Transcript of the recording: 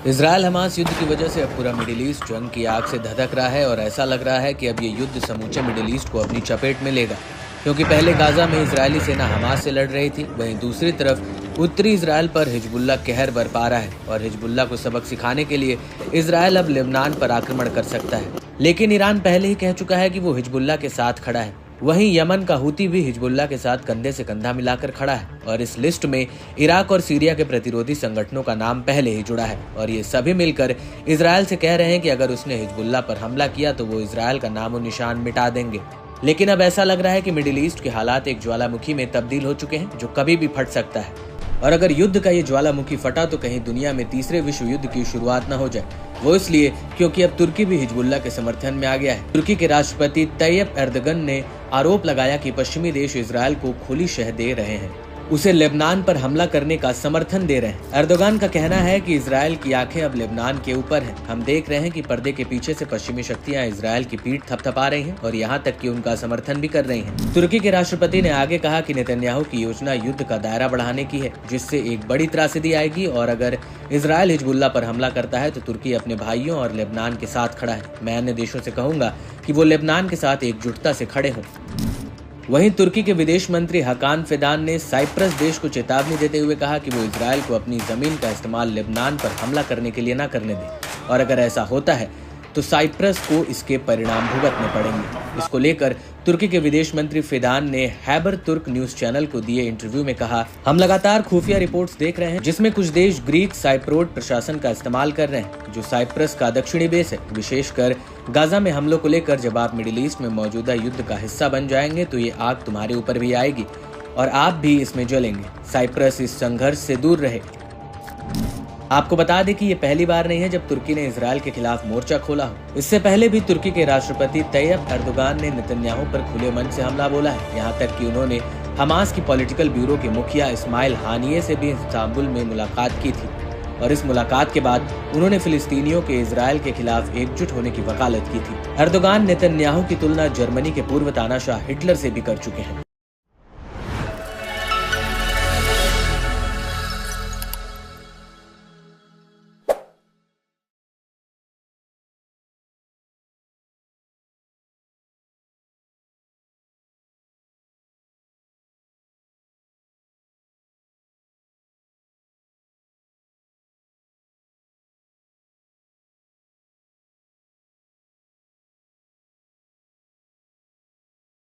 Israel Hamas युद्ध की वजह से अब पूरा मिडिल ईस्ट जंग की आग से धधक रहा है और ऐसा लग रहा है कि अब ये युद्ध समूचे मिडिल ईस्ट को अपनी चपेट में लेगा। क्योंकि पहले गाजा में इजरायली सेना हमास से लड़ रही थी, वहीं दूसरी तरफ उत्तरी इजरायल पर हिजबुल्लाह कहर बरपा रहा है और हिजबुल्लाह को सबक सिखाने के लिए इजरायल अब लेबनान पर आक्रमण कर सकता है। लेकिन ईरान पहले ही कह चुका है कि वो हिजबुल्लाह के साथ खड़ा है। वहीं यमन का हूती भी हिजबुल्लाह के साथ कंधे से कंधा मिलाकर खड़ा है और इस लिस्ट में इराक और सीरिया के प्रतिरोधी संगठनों का नाम पहले ही जुड़ा है और ये सभी मिलकर इजरायल से कह रहे हैं कि अगर उसने हिजबुल्लाह पर हमला किया तो वो इजरायल का नामो निशान मिटा देंगे। लेकिन अब ऐसा लग रहा है कि मिडिल ईस्ट के हालात एक ज्वालामुखी में तब्दील हो चुके हैं जो कभी भी फट सकता है। और अगर युद्ध का ये ज्वालामुखी फटा तो कहीं दुनिया में तीसरे विश्व युद्ध की शुरुआत न हो जाए। वो इसलिए क्योंकि अब तुर्की भी हिजबुल्लाह के समर्थन में आ गया है। तुर्की के राष्ट्रपति तैयब एर्दोगन ने आरोप लगाया कि पश्चिमी देश इजरायल को खुली शह दे रहे हैं, उसे लेबनान पर हमला करने का समर्थन दे रहे हैं। एर्दोगन का कहना है कि इजरायल की आंखें अब लेबनान के ऊपर हैं। हम देख रहे हैं कि पर्दे के पीछे से पश्चिमी शक्तियां इजरायल की पीठ थपथपा रही हैं और यहां तक कि उनका समर्थन भी कर रही हैं। तुर्की के राष्ट्रपति ने आगे कहा कि नेतन्याहू की योजना युद्ध का दायरा बढ़ाने की है, जिससे एक बड़ी त्रासदी आएगी और अगर इजरायल हिजबुल्लाह पर हमला करता है तो तुर्की अपने भाइयों और लेबनान के साथ खड़ा है। मैं अन्य देशों से कहूंगा कि वो लेबनान के साथ एकजुटता से खड़े हों। वहीं तुर्की के विदेश मंत्री हकान फिदान ने साइप्रस देश को चेतावनी देते हुए कहा कि वो इजरायल को अपनी जमीन का इस्तेमाल लेबनान पर हमला करने के लिए न करने दे और अगर ऐसा होता है तो साइप्रस को इसके परिणाम भुगतने पड़ेंगे। इसको लेकर तुर्की के विदेश मंत्री फिदान ने हैबर तुर्क न्यूज चैनल को दिए इंटरव्यू में कहा, हम लगातार खुफिया रिपोर्ट्स देख रहे हैं जिसमें कुछ देश ग्रीक साइप्रोट प्रशासन का इस्तेमाल कर रहे हैं जो साइप्रस का दक्षिणी बेस है। विशेषकर गाजा में हमलों को लेकर जब आप मिडिल ईस्ट में मौजूदा युद्ध का हिस्सा बन जाएंगे तो ये आग तुम्हारे ऊपर भी आएगी और आप भी इसमें जलेंगे। साइप्रस इस संघर्ष से दूर रहे। आपको बता दें कि ये पहली बार नहीं है जब तुर्की ने इजरायल के खिलाफ मोर्चा खोला हो। इससे पहले भी तुर्की के राष्ट्रपति तैयब एर्दोगन ने नेतन्याहू पर खुले मन से हमला बोला है। यहाँ तक कि उन्होंने हमास की पॉलिटिकल ब्यूरो के मुखिया इस्माइल हानिये से भी इस्तांबुल में मुलाकात की थी और इस मुलाकात के बाद उन्होंने फिलिस्तीनियों के इजरायल के खिलाफ एकजुट होने की वकालत की थी। एर्दोगन नेतन्याहू की तुलना जर्मनी के पूर्व तानाशाह हिटलर से भी कर चुके हैं।